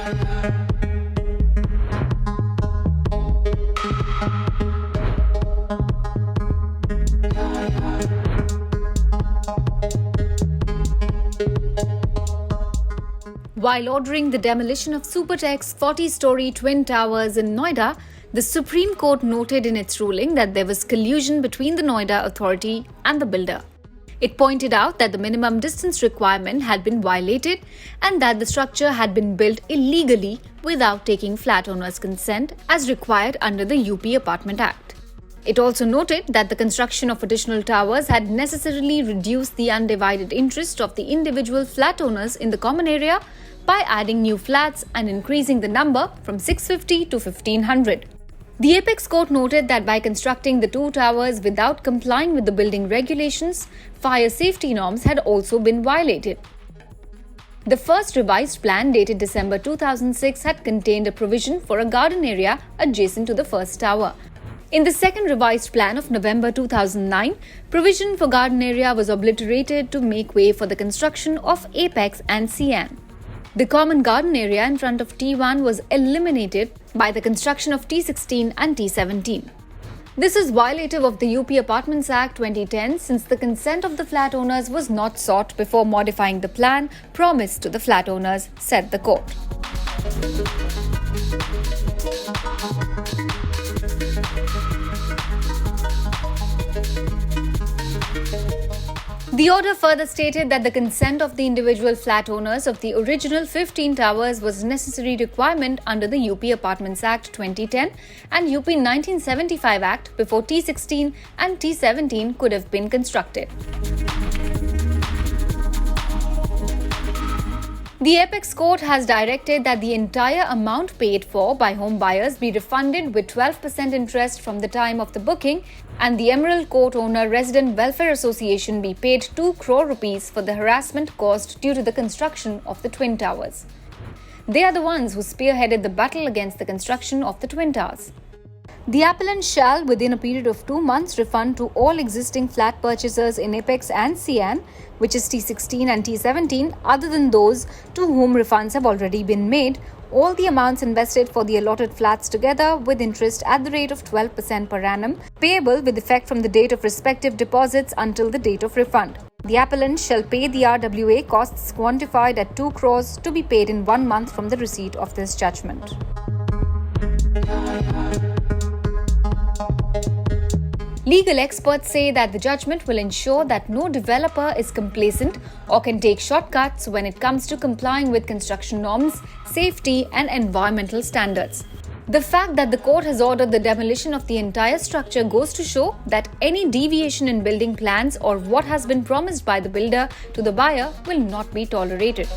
While ordering the demolition of Supertech's 40-story twin towers in Noida, the Supreme Court noted in its ruling that there was collusion between the Noida Authority and the builder. It pointed out that the minimum distance requirement had been violated and that the structure had been built illegally without taking flat owners' consent as required under the UP Apartment Act. It also noted that the construction of additional towers had necessarily reduced the undivided interest of the individual flat owners in the common area by adding new flats and increasing the number from 650 to 1500. The Apex Court noted that by constructing the two towers without complying with the building regulations, fire safety norms had also been violated. The first revised plan, dated December 2006, had contained a provision for a garden area adjacent to the first tower. In the second revised plan of November 2009, provision for garden area was obliterated to make way for the construction of Apex and Cyan. The common garden area in front of T1 was eliminated by the construction of T16 and T17. This is violative of the UP Apartments Act 2010 since the consent of the flat owners was not sought before modifying the plan promised to the flat owners, said the court. The order further stated that the consent of the individual flat owners of the original 15 towers was a necessary requirement under the UP Apartments Act 2010 and UP 1975 Act before T16 and T17 could have been constructed. The Apex Court has directed that the entire amount paid for by home buyers be refunded with 12% interest from the time of the booking, and the Emerald Court Owner Resident Welfare Association be paid 2 crore rupees for the harassment caused due to the construction of the twin towers. They are the ones who spearheaded the battle against the construction of the twin towers. The appellant shall, within a period of 2 months, refund to all existing flat purchasers in Apex and Cyan, which is T16 and T17, other than those to whom refunds have already been made, all the amounts invested for the allotted flats together with interest at the rate of 12% per annum, payable with effect from the date of respective deposits until the date of refund. The appellant shall pay the RWA costs quantified at 2 crores to be paid in 1 month from the receipt of this judgment. Legal experts say that the judgment will ensure that no developer is complacent or can take shortcuts when it comes to complying with construction norms, safety, and environmental standards. The fact that the court has ordered the demolition of the entire structure goes to show that any deviation in building plans or what has been promised by the builder to the buyer will not be tolerated.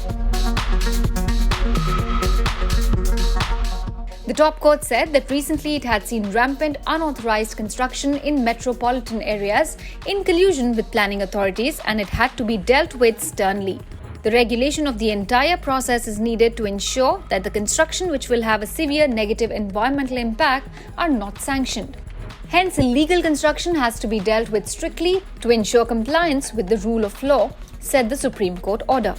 The top court said that recently it had seen rampant unauthorized construction in metropolitan areas in collusion with planning authorities, and it had to be dealt with sternly. The regulation of the entire process is needed to ensure that the construction which will have a severe negative environmental impact are not sanctioned. Hence, illegal construction has to be dealt with strictly to ensure compliance with the rule of law, said the Supreme Court order.